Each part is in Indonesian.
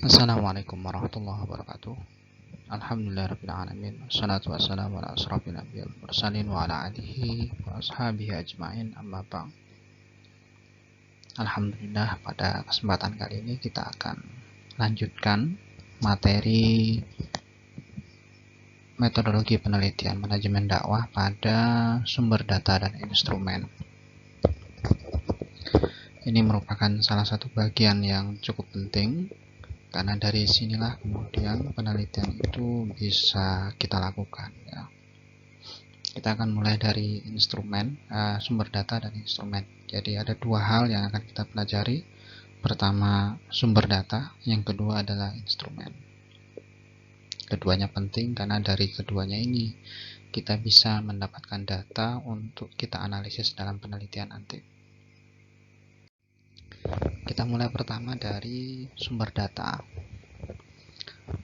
Assalamualaikum warahmatullahi wabarakatuh. Alhamdulillahirrabbilalamin. Wassalatu wassalamu ala asrafil anbiya wal mursalin wa ala alihi wa ashabihi ajma'in, amma ba'd. Alhamdulillah, pada kesempatan kali ini kita akan lanjutkan materi metodologi penelitian manajemen dakwah pada sumber data dan instrumen. Ini merupakan salah satu bagian yang cukup penting, karena dari sinilah kemudian penelitian itu bisa kita lakukan, ya. Kita akan mulai dari instrumen, sumber data dan instrumen. Jadi ada dua hal yang akan kita pelajari. Pertama, sumber data, yang kedua adalah instrumen. Keduanya penting karena dari keduanya ini kita bisa mendapatkan data untuk kita analisis dalam penelitian nanti. Kita mulai pertama dari sumber data.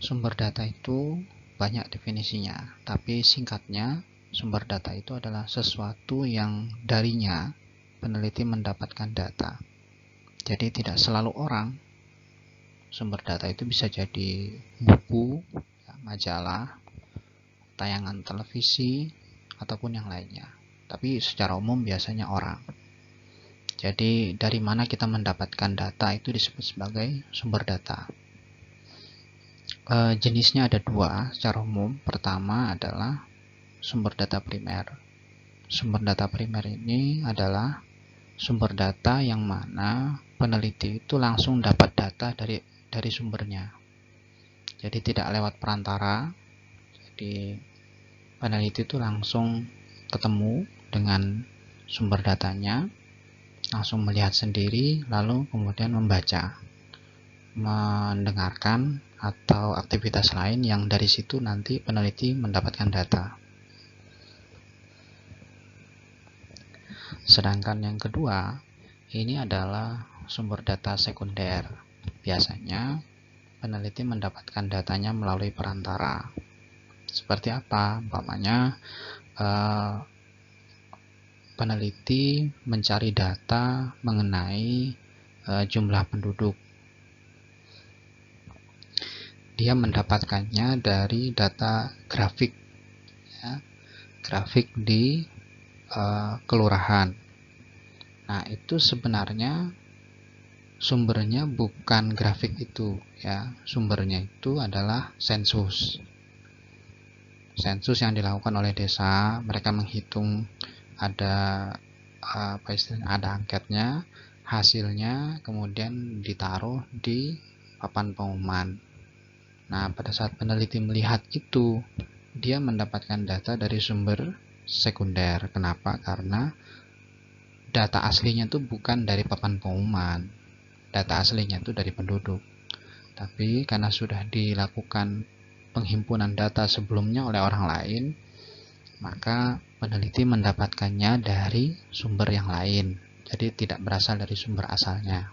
Sumber data itu banyak definisinya, tapi singkatnya, sumber data itu adalah sesuatu yang darinya peneliti mendapatkan data. Jadi tidak selalu orang. Sumber data itu bisa jadi buku, majalah, tayangan televisi, ataupun yang lainnya. Tapi secara umum biasanya orang. Jadi dari mana kita mendapatkan data itu disebut sebagai sumber data. Jenisnya ada dua secara umum. Pertama adalah sumber data primer. Sumber data primer ini adalah sumber data yang mana peneliti itu langsung dapat data dari sumbernya. Jadi tidak lewat perantara. Jadi peneliti itu langsung ketemu dengan sumber datanya, langsung melihat sendiri, lalu kemudian membaca, mendengarkan, atau aktivitas lain yang dari situ nanti peneliti mendapatkan data. Sedangkan yang kedua, ini adalah sumber data sekunder. Biasanya peneliti mendapatkan datanya melalui perantara. Seperti apa? Umpamanya peneliti mencari data mengenai jumlah penduduk. Dia mendapatkannya dari data grafik, ya, grafik di kelurahan. Nah, itu sebenarnya sumbernya bukan grafik itu, ya. Sumbernya itu adalah sensus. Sensus yang dilakukan oleh desa. Mereka menghitung, ada ada angketnya, hasilnya kemudian ditaruh di papan pengumuman. Nah, pada saat peneliti melihat itu, dia mendapatkan data dari sumber sekunder. Kenapa? Karena data aslinya itu bukan dari papan pengumuman. Data aslinya itu dari penduduk. Tapi karena sudah dilakukan penghimpunan data sebelumnya oleh orang lain, maka peneliti mendapatkannya dari sumber yang lain. Jadi tidak berasal dari sumber asalnya.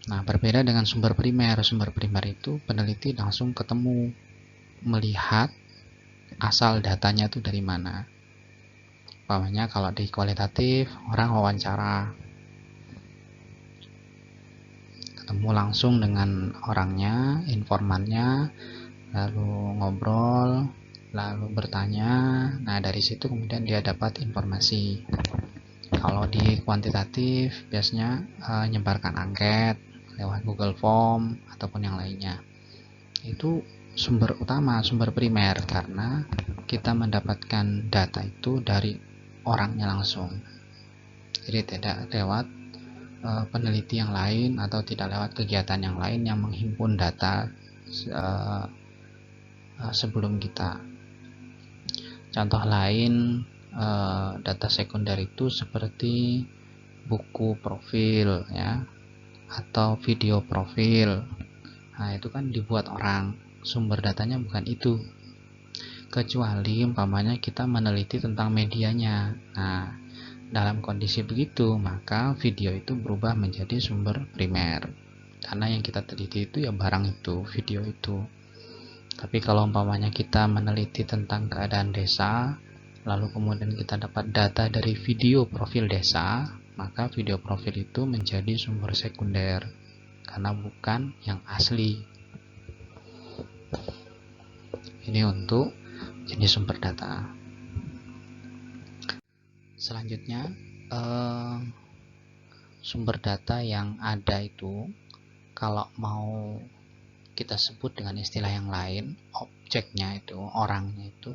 Nah, berbeda dengan sumber primer. Sumber primer itu peneliti langsung ketemu, melihat asal datanya itu dari mana. Umpamanya kalau di kualitatif, orang wawancara, ketemu langsung dengan orangnya, informannya, lalu ngobrol, lalu bertanya. Nah, dari situ kemudian dia dapat informasi. Kalau di kuantitatif biasanya nyebarkan angket lewat Google Form ataupun yang lainnya. Itu sumber utama, sumber primer, karena kita mendapatkan data itu dari orangnya langsung. Jadi tidak lewat peneliti yang lain atau tidak lewat kegiatan yang lain yang menghimpun data sebelum kita. Contoh lain data sekunder itu seperti buku profil, ya, atau video profil. Nah, itu kan dibuat orang, sumber datanya bukan itu. Kecuali umpamanya kita meneliti tentang medianya. Nah, dalam kondisi begitu, maka video itu berubah menjadi sumber primer. Karena yang kita teliti itu ya barang itu, video itu. Tapi kalau umpamanya kita meneliti tentang keadaan desa, lalu kemudian kita dapat data dari video profil desa, maka video profil itu menjadi sumber sekunder. karena bukan yang asli. Ini untuk jenis sumber data. Selanjutnya, sumber data yang ada itu kalau mau kita sebut dengan istilah yang lain, objeknya itu, orangnya itu,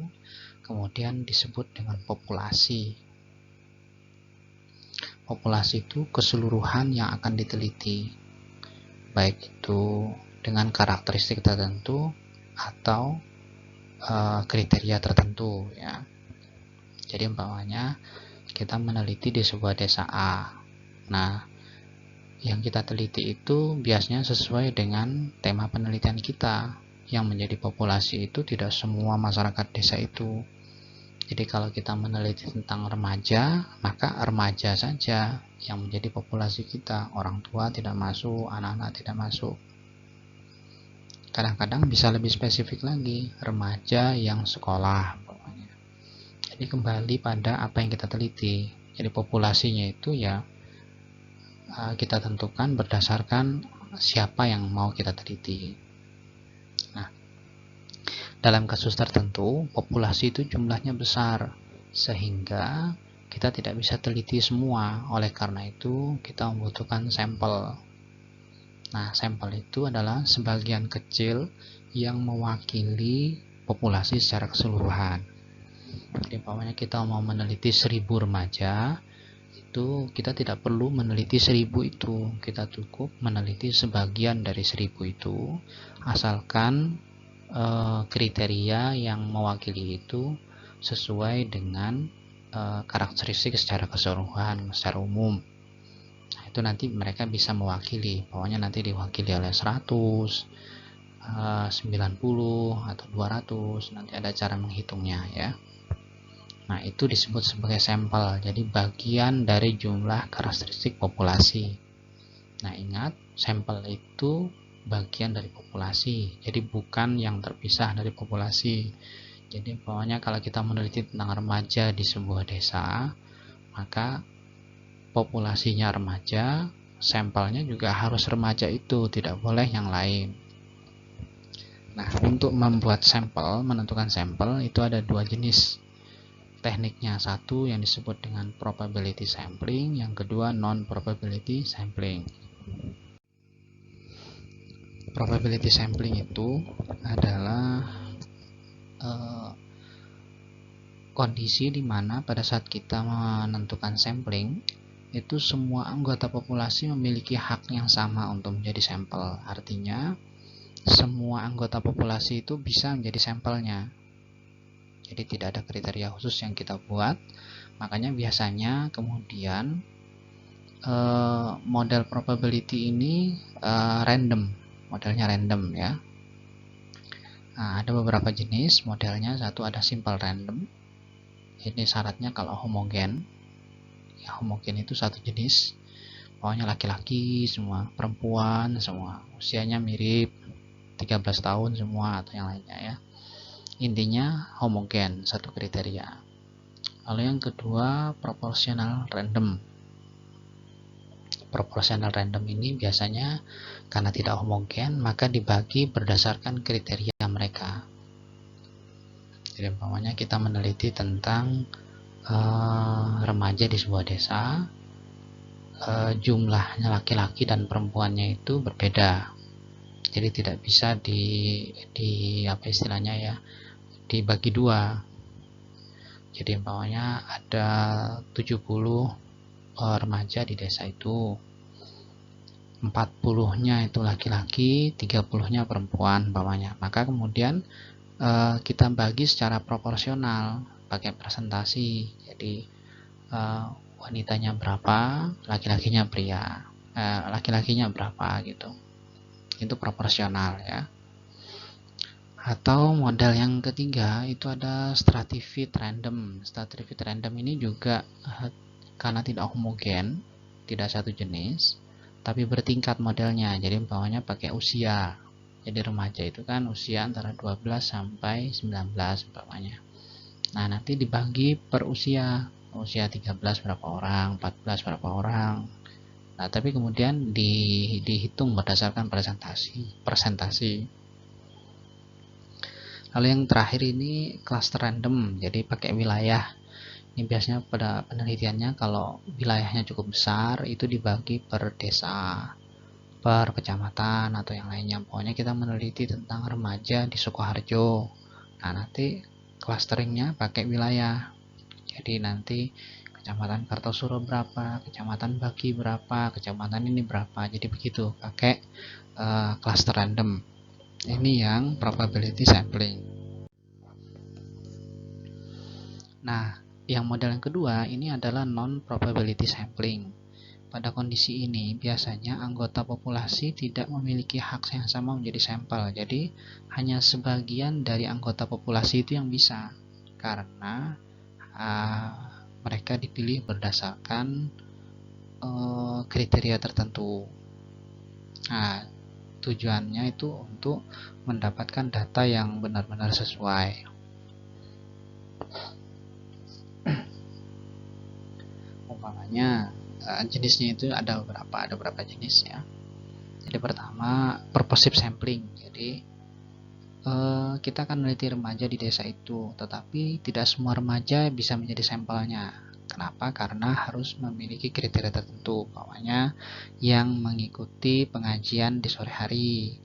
kemudian disebut dengan populasi. Populasi itu keseluruhan yang akan diteliti, baik itu dengan karakteristik tertentu atau kriteria tertentu ya. Jadi umpamanya kita meneliti di sebuah desa A. Nah, yang kita teliti itu biasanya sesuai dengan tema penelitian kita. Yang menjadi populasi itu tidak semua masyarakat desa itu. Jadi kalau kita meneliti tentang remaja, maka remaja saja yang menjadi populasi kita. Orang tua tidak masuk, anak-anak tidak masuk. Kadang-kadang bisa lebih spesifik lagi, remaja yang sekolah. Jadi kembali pada apa yang kita teliti. Jadi populasinya itu ya kita tentukan berdasarkan siapa yang mau kita teliti. Nah, dalam kasus tertentu, populasi itu jumlahnya besar, sehingga kita tidak bisa teliti semua. Oleh karena itu, kita membutuhkan sampel. Nah, sampel itu adalah sebagian kecil yang mewakili populasi secara keseluruhan. Jadi, umpamanya kita mau meneliti 1000 remaja, itu kita tidak perlu meneliti 1000 itu. Kita cukup meneliti sebagian dari 1000 itu, asalkan kriteria yang mewakili itu sesuai dengan karakteristik secara keseluruhan, secara umum. Nah, itu nanti mereka bisa mewakili, pokoknya nanti diwakili oleh 100, 90 atau 200, nanti ada cara menghitungnya ya. Nah, itu disebut sebagai sampel, jadi bagian dari jumlah karakteristik populasi. Nah, ingat, sampel itu bagian dari populasi, jadi bukan yang terpisah dari populasi. Jadi pokoknya kalau kita meneliti tentang remaja di sebuah desa, maka populasinya remaja, sampelnya juga harus remaja itu, tidak boleh yang lain. Nah, untuk membuat sampel, menentukan sampel itu ada dua jenis tekniknya. Satu yang disebut dengan probability sampling, yang kedua non-probability sampling. Probability sampling itu adalah kondisi di mana pada saat kita menentukan sampling, itu semua anggota populasi memiliki hak yang sama untuk menjadi sampel. Artinya, semua anggota populasi itu bisa menjadi sampelnya. Jadi tidak ada kriteria khusus yang kita buat. Makanya biasanya kemudian model probability ini random. Modelnya random ya. Nah, ada beberapa jenis modelnya. Satu ada simple random. Ini syaratnya kalau homogen. Ya, homogen itu satu jenis. Pokoknya laki-laki semua, perempuan semua, usianya mirip, 13 tahun semua atau yang lainnya ya. Intinya homogen, satu kriteria. Lalu yang kedua proportional random. Proportional random ini biasanya karena tidak homogen, maka dibagi berdasarkan kriteria mereka. Jadi umpamanya kita meneliti tentang remaja di sebuah desa, jumlahnya laki-laki dan perempuannya itu berbeda. Jadi tidak bisa apa istilahnya ya, dibagi dua. Jadi umpamanya ada 70 remaja di desa itu, 40-nya itu laki-laki, 30-nya perempuan umpamanya. Maka kemudian kita bagi secara proporsional pakai presentasi. Jadi wanitanya berapa, laki-lakinya laki-lakinya berapa gitu. Itu proporsional ya. Atau model yang ketiga itu ada stratified random. Stratified random ini juga karena tidak homogen, tidak satu jenis, tapi bertingkat modelnya. Jadi umpamanya pakai usia. Jadi remaja itu kan usia antara 12 sampai 19 umpamanya. Nah, nanti dibagi per usia. Usia 13 berapa orang, 14 berapa orang, Nah, tapi kemudian dihitung berdasarkan presentasi. Lalu yang terakhir ini cluster random, jadi pakai wilayah. Ini biasanya pada penelitiannya kalau wilayahnya cukup besar itu dibagi per desa, per kecamatan atau yang lainnya. Pokoknya kita meneliti tentang remaja di Sukoharjo. Nah, nanti clusteringnya pakai wilayah. Jadi nanti kecamatan Kartosuro berapa, kecamatan Bagi berapa, kecamatan ini berapa. Jadi begitu pakai cluster random. Ini yang probability sampling. Nah, yang model yang kedua ini adalah non-probability sampling. Pada kondisi ini, biasanya anggota populasi tidak memiliki hak yang sama menjadi sampel. Jadi, hanya sebagian dari anggota populasi itu yang bisa. Karena mereka dipilih berdasarkan kriteria tertentu. Nah, tujuannya itu untuk mendapatkan data yang benar-benar sesuai. Umpamanya jenisnya itu ada beberapa jenis ya. Jadi pertama purposive sampling. Jadi kita akan meneliti remaja di desa itu, tetapi tidak semua remaja bisa menjadi sampelnya. Kenapa? Karena harus memiliki kriteria tertentu, umpamanya yang mengikuti pengajian di sore hari,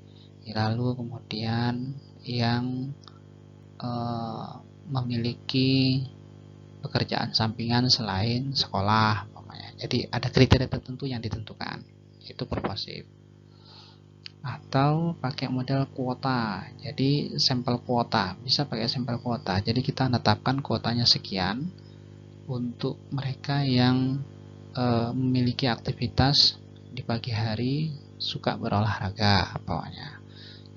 lalu kemudian yang memiliki pekerjaan sampingan selain sekolah, umpamanya. Jadi ada kriteria tertentu yang ditentukan, itu purposive. Atau pakai model kuota, jadi sampel kuota, bisa pakai sampel kuota. Jadi kita menetapkan kuotanya sekian untuk mereka yang memiliki aktivitas di pagi hari, suka berolahraga pokoknya.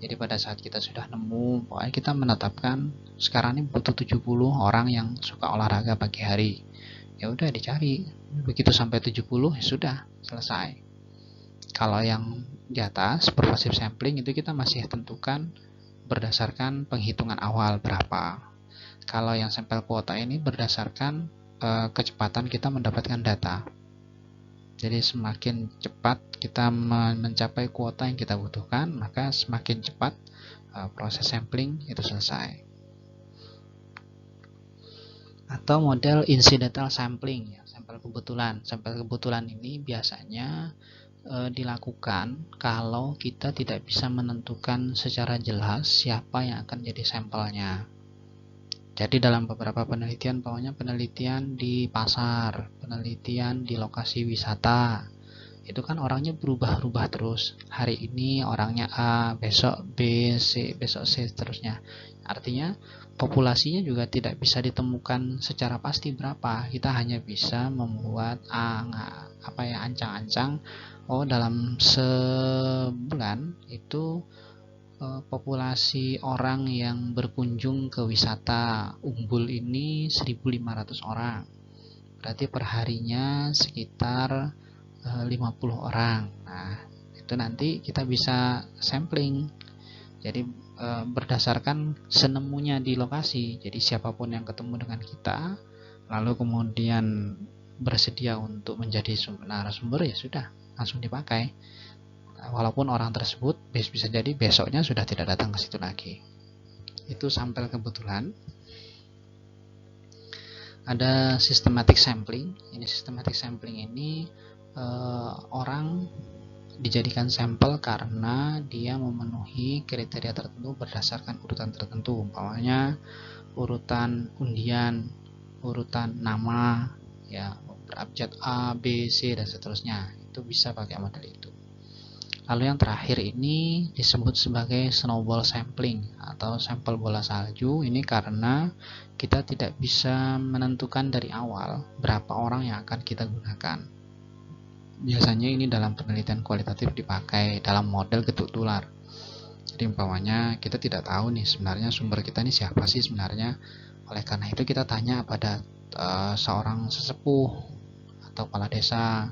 Jadi pada saat kita sudah nemu, pokoknya kita menetapkan sekarang ini butuh 70 orang yang suka olahraga pagi hari. Ya udah dicari, begitu sampai 70 ya sudah selesai. Kalau yang di atas purposive sampling itu kita masih tentukan berdasarkan penghitungan awal berapa. Kalau yang sampel kuota ini berdasarkan kecepatan kita mendapatkan data. Jadi semakin cepat kita mencapai kuota yang kita butuhkan, maka semakin cepat proses sampling itu selesai. Atau model incidental sampling, ya, sampel kebetulan. Sampel kebetulan ini biasanya dilakukan kalau kita tidak bisa menentukan secara jelas siapa yang akan jadi sampelnya. Jadi dalam beberapa penelitian, pokoknya penelitian di pasar, penelitian di lokasi wisata, itu kan orangnya berubah-ubah terus. Hari ini orangnya A, besok B, C, besok C, seterusnya. Artinya populasinya juga tidak bisa ditemukan secara pasti berapa. Kita hanya bisa membuat ancang-ancang. Oh, dalam sebulan itu populasi orang yang berkunjung ke wisata Umbul ini 1.500 orang. Berarti perharinya sekitar 50 orang. Nah, itu nanti kita bisa sampling. Jadi berdasarkan senemunya di lokasi. Jadi siapapun yang ketemu dengan kita, lalu kemudian bersedia untuk menjadi narasumber, ya sudah, langsung dipakai. Walaupun orang tersebut bisa jadi besoknya sudah tidak datang ke situ lagi. Itu sampel kebetulan. Ada systematic sampling. Ini systematic sampling ini orang dijadikan sampel karena dia memenuhi kriteria tertentu berdasarkan urutan tertentu, umpamanya urutan undian, urutan nama, ya, berabjad A, B, C dan seterusnya. Itu bisa pakai model itu. Lalu yang terakhir ini disebut sebagai snowball sampling atau sampel bola salju. Ini karena kita tidak bisa menentukan dari awal berapa orang yang akan kita gunakan. Biasanya ini dalam penelitian kualitatif dipakai dalam model getuk tular. Jadi umpamanya kita tidak tahu nih sebenarnya sumber kita ini siapa sih sebenarnya. Oleh karena itu kita tanya pada seorang sesepuh atau kepala desa,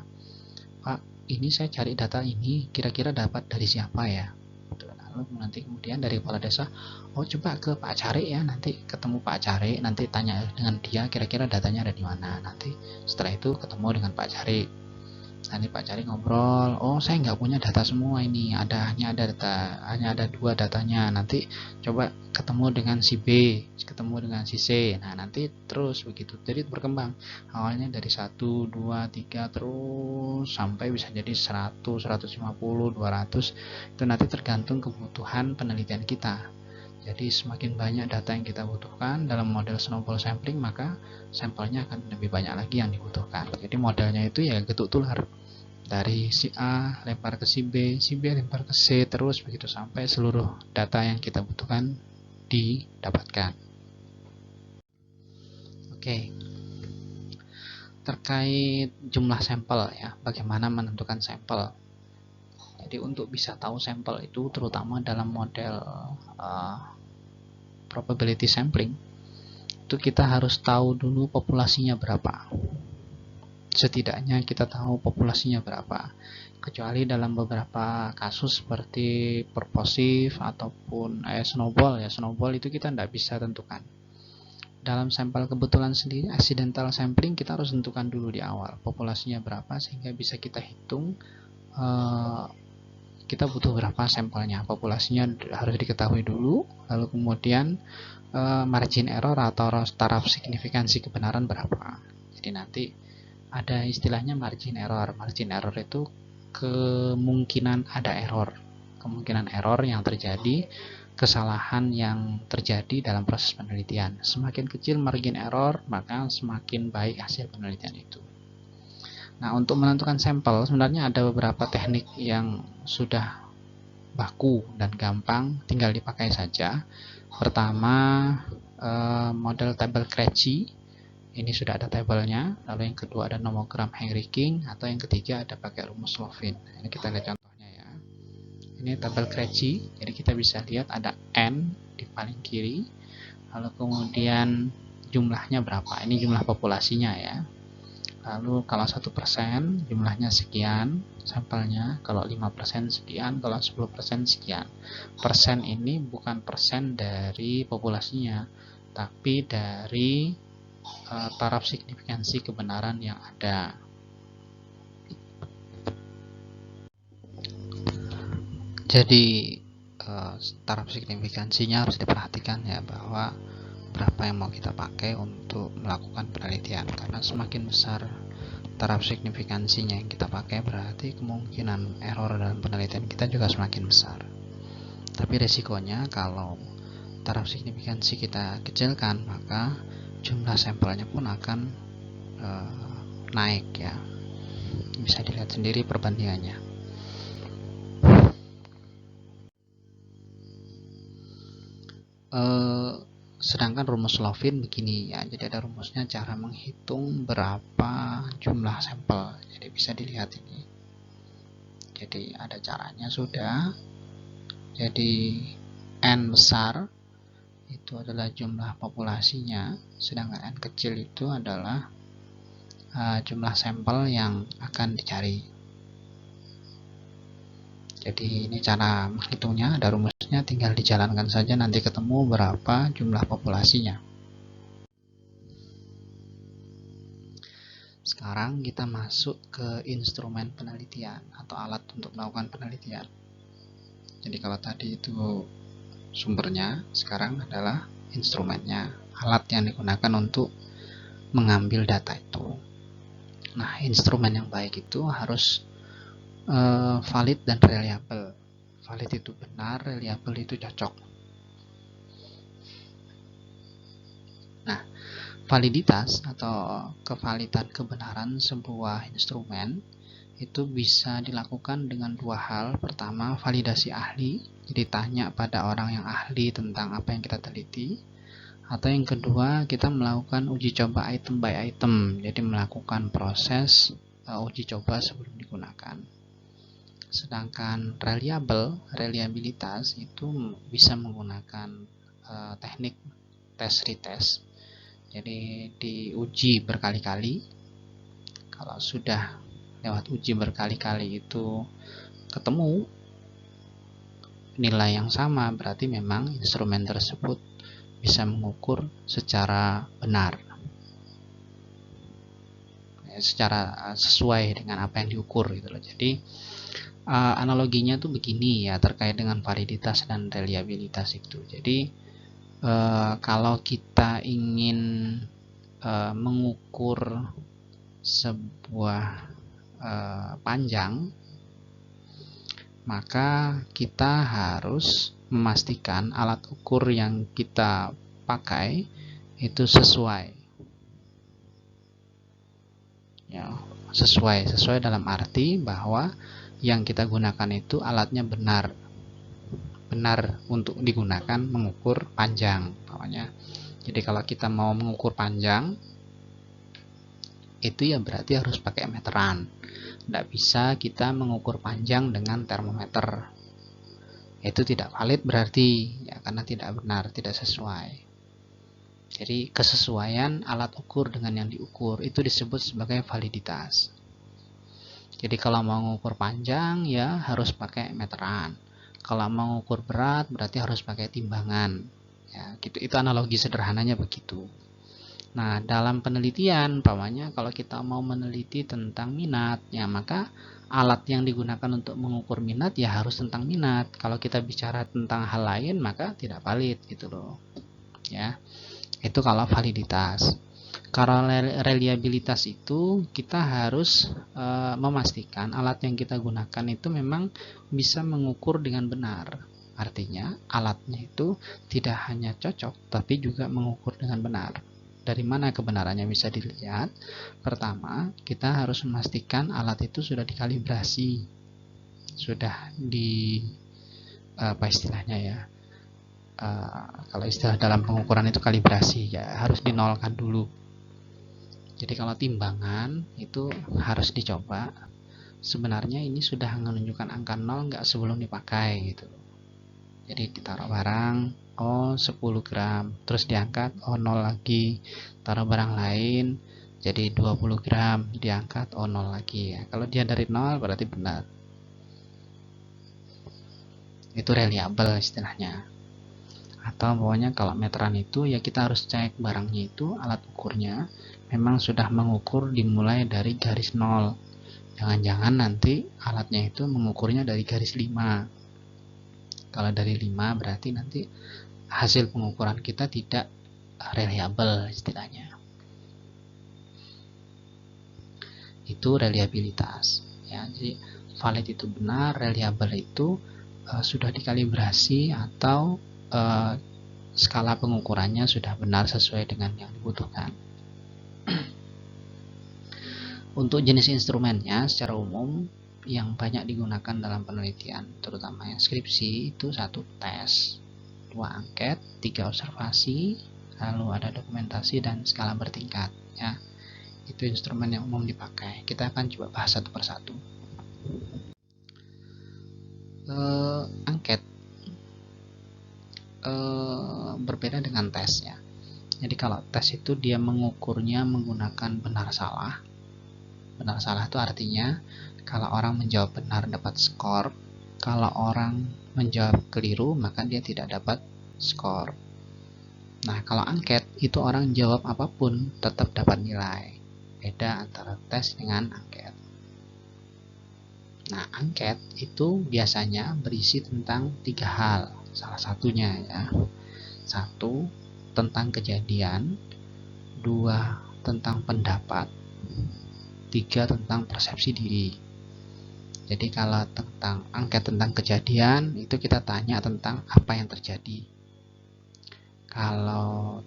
Pak, ini saya cari data ini kira-kira dapat dari siapa ya? Lalu nanti kemudian dari kepala desa, oh coba ke Pak Cari ya, nanti ketemu Pak Cari, nanti tanya dengan dia kira-kira datanya ada di mana. Nanti setelah itu ketemu dengan Pak Cari. Nanti Pak cari ngobrol, oh saya nggak punya data semua ini, hanya ada 2 datanya. Nanti coba ketemu dengan si B, ketemu dengan si C. Nah nanti terus begitu, jadi berkembang. Awalnya dari 1, 2, 3 terus sampai bisa jadi 100, 150, 200. Itu nanti tergantung kebutuhan penelitian kita. Jadi semakin banyak data yang kita butuhkan dalam model snowball sampling, maka sampelnya akan lebih banyak lagi yang dibutuhkan. Jadi modelnya itu ya getuk tular, dari si A lempar ke si B lempar ke C, terus begitu sampai seluruh data yang kita butuhkan didapatkan. Oke, terkait jumlah sampel ya, bagaimana menentukan sampel. Jadi untuk bisa tahu sampel itu, terutama dalam model probability sampling, itu kita harus tahu dulu populasinya berapa. Setidaknya kita tahu populasinya berapa. Kecuali dalam beberapa kasus seperti purposive ataupun snowball ya, snowball itu kita tidak bisa tentukan. Dalam sampel kebetulan sendiri, accidental sampling, kita harus tentukan dulu di awal populasinya berapa, sehingga bisa kita hitung kita butuh berapa sampelnya. Populasinya harus diketahui dulu, lalu kemudian margin error atau taraf signifikansi kebenaran berapa. Jadi nanti ada istilahnya margin error. Margin error itu kemungkinan ada error, kemungkinan error yang terjadi, kesalahan yang terjadi dalam proses penelitian. Semakin kecil margin error, maka semakin baik hasil penelitian itu. Nah, untuk menentukan sampel sebenarnya ada beberapa teknik yang sudah baku dan gampang, tinggal dipakai saja. Pertama, model tabel Krejci. Ini sudah ada tabelnya. Lalu yang kedua ada nomogram Henry-King, atau yang ketiga ada pakai rumus Lovin. Ini kita lihat contohnya ya. Ini tabel Krejci. Jadi kita bisa lihat ada N di paling kiri. Lalu kemudian jumlahnya berapa? Ini jumlah populasinya ya. Lalu kalau 1% jumlahnya sekian sampelnya, kalau 5% sekian, kalau 10% sekian. Persen ini bukan persen dari populasinya, tapi dari taraf signifikansi kebenaran yang ada. Jadi taraf signifikansinya harus diperhatikan ya, bahwa berapa yang mau kita pakai untuk melakukan penelitian, karena semakin besar taraf signifikansinya yang kita pakai, berarti kemungkinan error dalam penelitian kita juga semakin besar. Tapi resikonya kalau taraf signifikansi kita kecilkan, maka jumlah sampelnya pun akan naik ya. Bisa dilihat sendiri perbandingannya. Sedangkan rumus Lovin begini ya, jadi ada rumusnya cara menghitung berapa jumlah sampel. Jadi bisa dilihat ini. Jadi ada caranya sudah. Jadi N besar itu adalah jumlah populasinya, sedangkan N kecil itu adalah jumlah sampel yang akan dicari. Jadi ini cara menghitungnya, ada rumusnya, tinggal dijalankan saja, nanti ketemu berapa jumlah populasinya. Sekarang kita masuk ke instrumen penelitian atau alat untuk melakukan penelitian. Jadi kalau tadi itu sumbernya, sekarang adalah instrumennya, alat yang digunakan untuk mengambil data itu. Nah, instrumen yang baik itu harus valid dan reliable. Valid itu benar, reliable itu cocok. Nah, validitas atau kevalidan kebenaran sebuah instrumen itu bisa dilakukan dengan 2 hal. Pertama, validasi ahli, jadi tanya pada orang yang ahli tentang apa yang kita teliti. Atau yang kedua, kita melakukan uji coba item by item, jadi melakukan proses uji coba sebelum digunakan. Sedangkan reliabilitas itu bisa menggunakan teknik test retest. Jadi diuji berkali-kali. Kalau sudah lewat uji berkali-kali itu ketemu nilai yang sama, berarti memang instrumen tersebut bisa mengukur secara benar. secara sesuai dengan apa yang diukur gitu loh. Jadi analoginya tuh begini ya terkait dengan validitas dan reliabilitas itu. Jadi kalau kita ingin mengukur sebuah panjang, maka kita harus memastikan alat ukur yang kita pakai itu sesuai. Ya, sesuai dalam arti bahwa yang kita gunakan itu alatnya benar untuk digunakan mengukur panjang, namanya. Jadi kalau kita mau mengukur panjang, itu ya berarti harus pakai meteran. Tidak bisa kita mengukur panjang dengan termometer. Itu tidak valid berarti, ya, karena tidak benar, tidak sesuai. Jadi kesesuaian alat ukur dengan yang diukur itu disebut sebagai validitas. Jadi kalau mau mengukur panjang ya harus pakai meteran. Kalau mau mengukur berat berarti harus pakai timbangan. Ya, gitu. Itu analogi sederhananya begitu. Nah, dalam penelitian, umpamanya kalau kita mau meneliti tentang minat, ya maka alat yang digunakan untuk mengukur minat ya harus tentang minat. Kalau kita bicara tentang hal lain, maka tidak valid gitu loh. Ya. Itu kalau validitas. Kalau reliabilitas itu kita harus memastikan alat yang kita gunakan itu memang bisa mengukur dengan benar. Artinya alatnya itu tidak hanya cocok tapi juga mengukur dengan benar. Dari mana kebenarannya bisa dilihat? Pertama, kita harus memastikan alat itu sudah dikalibrasi, sudah di apa istilahnya ya? Kalau istilah dalam pengukuran itu kalibrasi, ya harus dinolkan dulu. Jadi kalau timbangan itu harus dicoba. Sebenarnya ini sudah menunjukkan angka 0 nggak sebelum dipakai gitu. Jadi ditaruh barang, 10 gram, terus diangkat, 0 lagi. Taruh barang lain, jadi 20 gram, diangkat, 0 lagi ya. Kalau dia dari 0 berarti benar. Itu reliable istilahnya. Atau pokoknya kalau meteran itu ya kita harus cek barangnya itu alat ukurnya memang sudah mengukur dimulai dari garis 0. Jangan-jangan nanti alatnya itu mengukurnya dari garis 5. Kalau dari 5 berarti nanti hasil pengukuran kita tidak reliable istilahnya. Itu reliabilitas ya. Jadi valid itu benar, reliable itu sudah dikalibrasi atau skala pengukurannya sudah benar sesuai dengan yang dibutuhkan. Untuk jenis instrumennya secara umum yang banyak digunakan dalam penelitian, terutama yang skripsi, itu 1 tes, 2 angket, 3 observasi, lalu ada dokumentasi dan skala bertingkat ya. Itu instrumen yang umum dipakai. Kita akan coba bahas satu persatu. Angket berbeda dengan tes ya. Jadi kalau tes itu dia mengukurnya menggunakan benar salah. Benar salah itu artinya kalau orang menjawab benar dapat skor, kalau orang menjawab keliru maka dia tidak dapat skor. Nah, kalau angket itu orang jawab apapun tetap dapat nilai. Beda antara tes dengan angket. Nah, angket itu biasanya berisi tentang 3 hal. Salah satunya ya. 1, tentang kejadian. 2, tentang pendapat. 3, tentang persepsi diri. Jadi kalau tentang angket tentang kejadian, itu kita tanya tentang apa yang terjadi. Kalau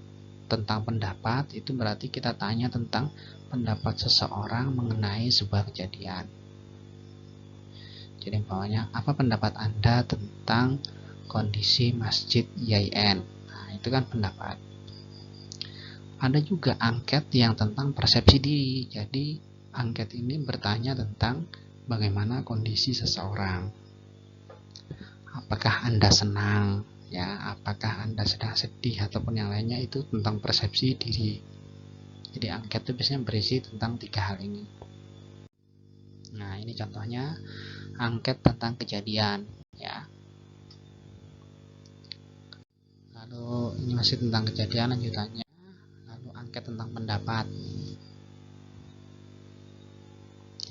tentang pendapat, itu berarti kita tanya tentang pendapat seseorang mengenai sebuah kejadian. Jadi umpamanya, apa pendapat Anda tentang kondisi Masjid YN? Nah, itu kan pendapat. Ada juga angket yang tentang persepsi diri. Jadi angket ini bertanya tentang bagaimana kondisi seseorang. Apakah Anda senang? Ya, apakah Anda sedang sedih ataupun yang lainnya, itu tentang persepsi diri. Jadi angket itu biasanya berisi tentang 3 hal ini. Nah, ini contohnya angket tentang kejadian ya. Lalu ini masih tentang kejadian lanjutannya. Lalu angket tentang pendapat.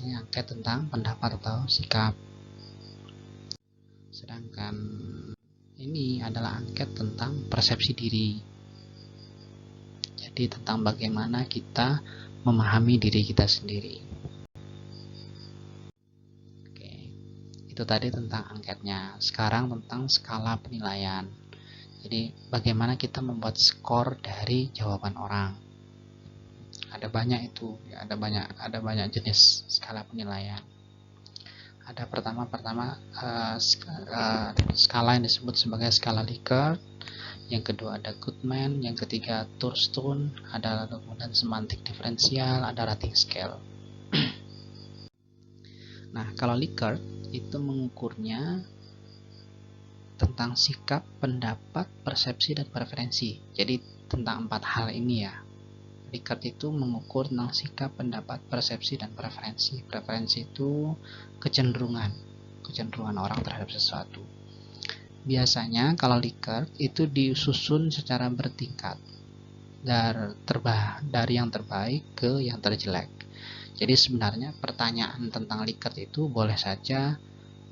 Biasanya angket tentang pendapat atau sikap. Sedangkan ini adalah angket tentang persepsi diri. Jadi tentang bagaimana kita memahami diri kita sendiri. Oke, itu tadi tentang angketnya. Sekarang tentang skala penilaian. Jadi bagaimana kita membuat skor dari jawaban orang. Ada banyak itu, ya, ada banyak jenis skala penilaian. Ada pertama skala yang disebut sebagai skala Likert, yang kedua ada Goodman, yang ketiga Thurstone, ada kemudian semantik diferensial, ada rating scale. Nah, kalau Likert itu mengukurnya tentang sikap, pendapat, persepsi, dan preferensi. Jadi tentang 4 hal ini ya. Likert itu mengukur tentang sikap, pendapat, persepsi, dan preferensi. Preferensi itu kecenderungan orang terhadap sesuatu. Biasanya kalau Likert itu disusun secara bertingkat dari yang terbaik ke yang terjelek. Jadi sebenarnya pertanyaan tentang Likert itu boleh saja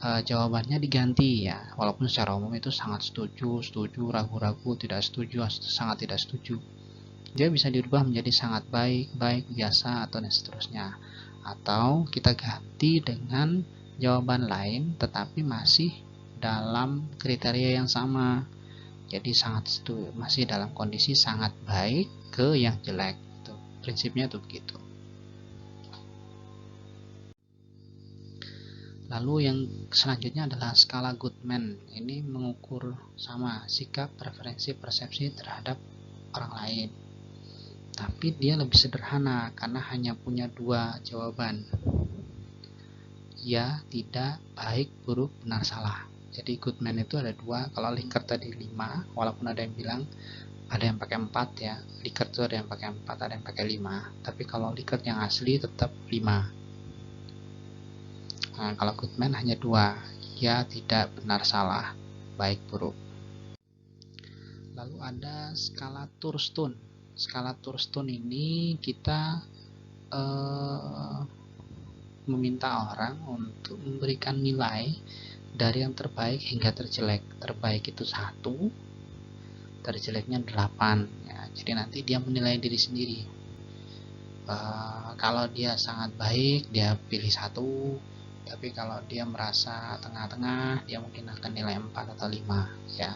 jawabannya diganti ya, walaupun secara umum itu sangat setuju, ragu-ragu, tidak setuju, sangat tidak setuju. Dia bisa dirubah menjadi sangat baik, biasa, atau dan seterusnya. Atau kita ganti dengan jawaban lain tetapi masih dalam kriteria yang sama. Jadi masih dalam kondisi sangat baik ke yang jelek. Itu prinsipnya tuh begitu. Lalu yang selanjutnya adalah skala Goodman. Ini mengukur sama sikap, preferensi, persepsi terhadap orang lain. Tapi dia lebih sederhana karena hanya punya 2 jawaban. Ya, tidak, baik, buruk, benar, salah. Jadi Goodman itu ada 2. Kalau Likert tadi 5, walaupun ada yang bilang ada yang pakai 4 ya. Likert itu ada yang pakai 4, ada yang pakai 5. Tapi kalau Likert yang asli tetap 5. Nah, kalau Goodman hanya 2. Ya, tidak, benar, salah, baik, buruk. Lalu ada skala Thurstone. Skala Thurstone ini kita meminta orang untuk memberikan nilai dari yang terbaik hingga terjelek. Terbaik itu 1, terjeleknya 8 ya. Jadi nanti dia menilai diri sendiri. Kalau dia sangat baik dia pilih 1, tapi kalau dia merasa tengah-tengah dia mungkin akan nilai 4 atau 5 ya.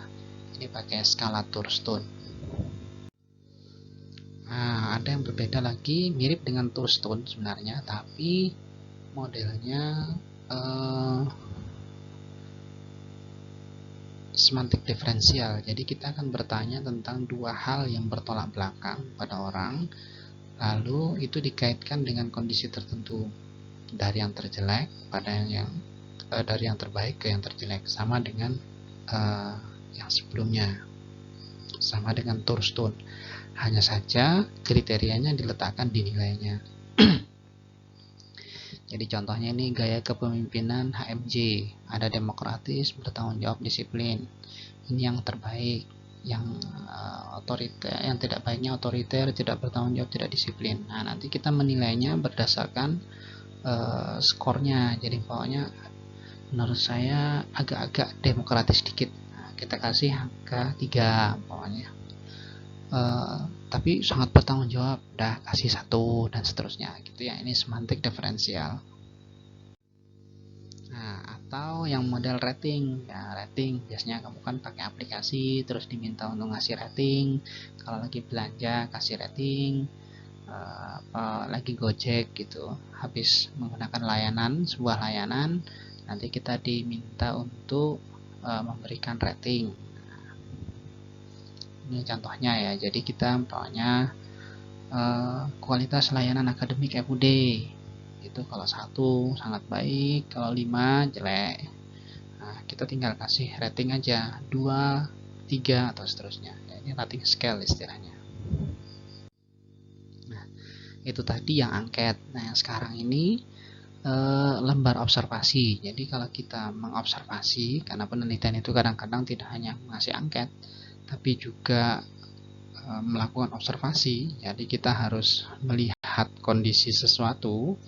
Ini pakai skala Thurstone. Nah, ada yang berbeda lagi, mirip dengan Thurstone sebenarnya, tapi modelnya semantik diferensial. Jadi kita akan bertanya tentang 2 hal yang bertolak belakang pada orang, lalu itu dikaitkan dengan kondisi tertentu, dari yang terjelek pada dari yang terbaik ke yang terjelek, sama dengan yang sebelumnya, sama dengan Thurstone. Hanya saja kriterianya diletakkan di nilainya. Jadi contohnya ini gaya kepemimpinan HMJ, ada demokratis, bertanggung jawab, disiplin. Ini yang terbaik. Yang otoriter, yang tidak baiknya otoriter, tidak bertanggung jawab, tidak disiplin. Nah, nanti kita menilainya berdasarkan skornya. Jadi pokoknya menurut saya agak-agak demokratis sedikit. Nah, kita kasih angka 3 pokoknya. Tapi sangat bertanggung jawab, udah kasih 1 dan seterusnya gitu ya. Ini semantik diferensial. Nah, atau yang model rating ya. Rating biasanya kamu kan pakai aplikasi terus diminta untuk ngasih rating. Kalau lagi belanja kasih rating, lagi Gojek gitu, habis menggunakan sebuah layanan, nanti kita diminta untuk memberikan rating. Ini contohnya ya. Jadi kita umpamanya kualitas layanan akademik FUD itu kalau 1 sangat baik, kalau 5 jelek. Nah, kita tinggal kasih rating aja 2, 3 atau seterusnya. Ini rating scale istilahnya. Nah, itu tadi yang angket. Nah, yang sekarang ini lembar observasi. Jadi kalau kita mengobservasi, karena penelitian itu kadang-kadang tidak hanya mengasih angket, tapi juga melakukan observasi. Jadi kita harus melihat kondisi sesuatu,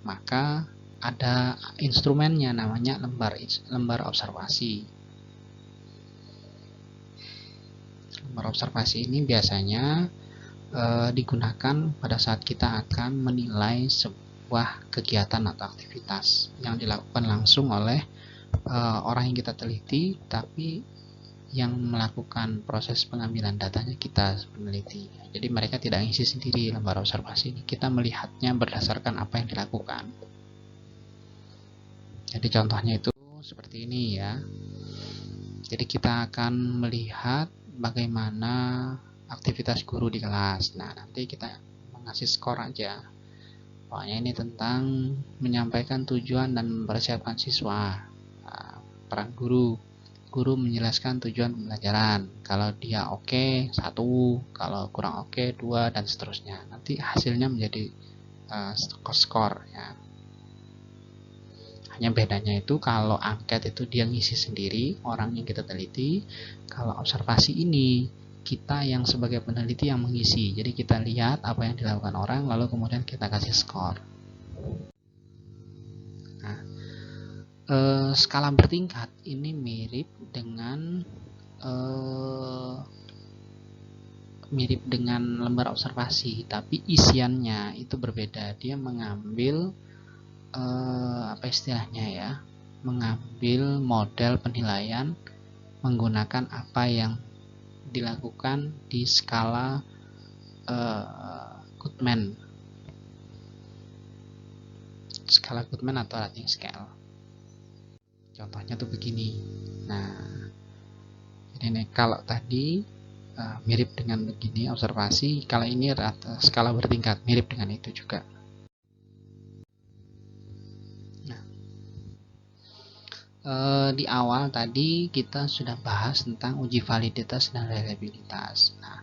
maka ada instrumennya namanya lembar observasi. Lembar observasi ini biasanya digunakan pada saat kita akan menilai sebuah kegiatan atau aktivitas yang dilakukan langsung oleh orang yang kita teliti, tapi yang melakukan proses pengambilan datanya kita peneliti. Jadi mereka tidak ngisi sendiri lembar observasi ini, kita melihatnya berdasarkan apa yang dilakukan. Jadi contohnya itu seperti ini ya. Jadi kita akan melihat bagaimana aktivitas guru di kelas. Nah, nanti kita mengasih skor aja. Pokoknya ini tentang menyampaikan tujuan dan mempersiapkan siswa. Peran guru. Guru menjelaskan tujuan pembelajaran. Kalau dia oke, 1, kalau kurang oke, 2, dan seterusnya. Nanti hasilnya menjadi skor ya. Hanya bedanya itu kalau angket itu dia ngisi sendiri, orang yang kita teliti. Kalau observasi ini kita yang sebagai peneliti yang mengisi. Jadi kita lihat apa yang dilakukan orang, lalu kemudian kita kasih skor. Nah, skala bertingkat ini mirip dengan lembar observasi, tapi isiannya itu berbeda. Dia mengambil apa istilahnya ya, mengambil model penilaian menggunakan apa yang dilakukan di skala Goodman. Skala Goodman atau rating scale. Contohnya tuh begini. Nah, ini kalau tadi mirip dengan begini observasi, kalau ini skala bertingkat mirip dengan itu juga. Nah, di awal tadi kita sudah bahas tentang uji validitas dan reliabilitas. Nah,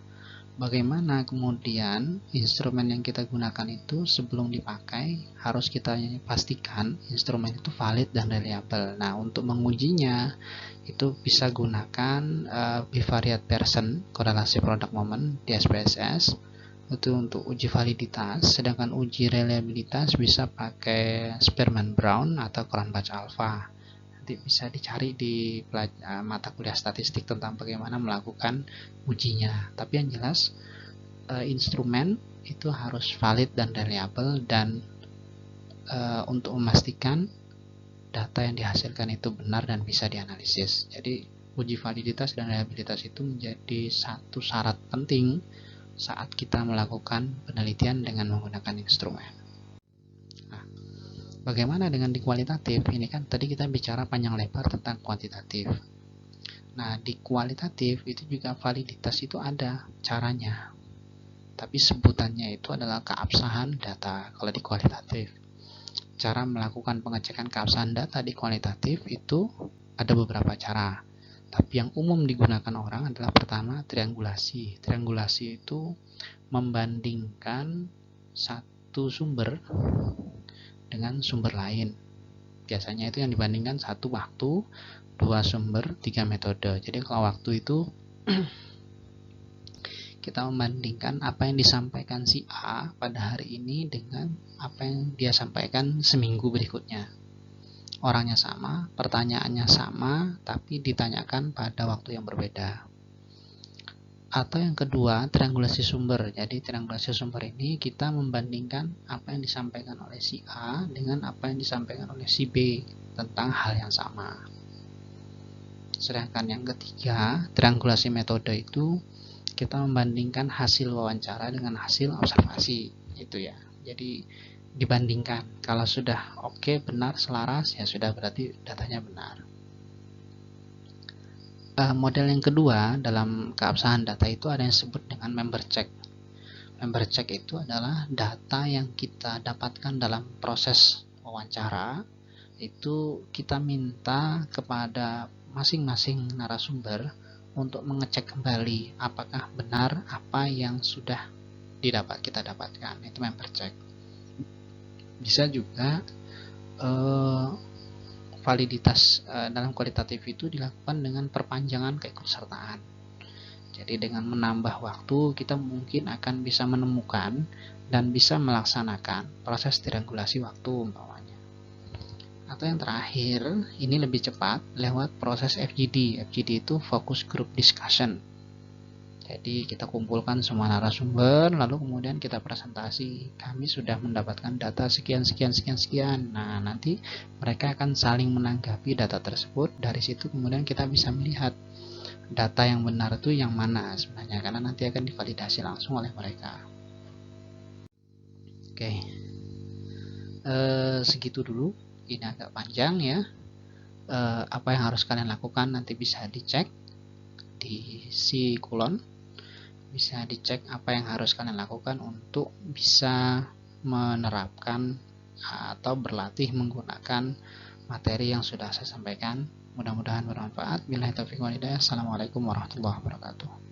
bagaimana kemudian instrumen yang kita gunakan itu sebelum dipakai harus kita pastikan instrumen itu valid dan reliable. Nah, untuk mengujinya itu bisa gunakan bivariate Pearson korelasi product moment di SPSS itu untuk uji validitas, sedangkan uji reliabilitas bisa pakai Spearman Brown atau Cronbach Alpha. Bisa dicari di mata kuliah statistik tentang bagaimana melakukan ujinya. Tapi yang jelas instrumen itu harus valid dan reliable, dan untuk memastikan data yang dihasilkan itu benar dan bisa dianalisis. Jadi uji validitas dan reliabilitas itu menjadi satu syarat penting saat kita melakukan penelitian dengan menggunakan instrumen. Bagaimana dengan di kualitatif? Ini kan tadi kita bicara panjang lebar tentang kuantitatif. Nah, di kualitatif itu juga validitas itu ada caranya. Tapi sebutannya itu adalah keabsahan data kalau di kualitatif. Cara melakukan pengecekan keabsahan data di kualitatif itu ada beberapa cara. Tapi yang umum digunakan orang adalah pertama triangulasi. Triangulasi itu membandingkan satu sumber dengan sumber lain. Biasanya itu yang dibandingkan 1 waktu, 2 sumber, 3 metode. Jadi kalau waktu itu kita membandingkan apa yang disampaikan si A pada hari ini dengan apa yang dia sampaikan seminggu berikutnya. Orangnya sama, pertanyaannya sama, tapi ditanyakan pada waktu yang berbeda. Atau yang kedua, triangulasi sumber. Jadi triangulasi sumber ini kita membandingkan apa yang disampaikan oleh si A dengan apa yang disampaikan oleh si B tentang hal yang sama. Sedangkan yang ketiga, triangulasi metode itu kita membandingkan hasil wawancara dengan hasil observasi, gitu ya. Jadi dibandingkan. Kalau sudah oke, benar, selaras, ya sudah berarti datanya benar. Model yang kedua dalam keabsahan data itu ada yang disebut dengan member check. Member check itu adalah data yang kita dapatkan dalam proses wawancara. Itu kita minta kepada masing-masing narasumber untuk mengecek kembali apakah benar apa yang sudah kita dapatkan. Itu member check. Bisa juga validitas dalam kualitatif itu dilakukan dengan perpanjangan keikutsertaan. Jadi dengan menambah waktu kita mungkin akan bisa menemukan dan bisa melaksanakan proses deregulasi waktu umpamanya. Atau yang terakhir, ini lebih cepat lewat proses FGD. FGD itu Focus Group Discussion. Jadi kita kumpulkan semua narasumber, lalu kemudian kita presentasi. Kami sudah mendapatkan data sekian. Nah, nanti mereka akan saling menanggapi data tersebut. Dari situ kemudian kita bisa melihat data yang benar itu yang mana sebenarnya, karena nanti akan divalidasi langsung oleh mereka. Oke, segitu dulu. Ini agak panjang ya. Apa yang harus kalian lakukan nanti bisa dicek di si kulon. Bisa dicek apa yang harus kalian lakukan untuk bisa menerapkan atau berlatih menggunakan materi yang sudah saya sampaikan. Mudah-mudahan bermanfaat. Billahi taufiq wal hidayah. Assalamualaikum warahmatullahi wabarakatuh.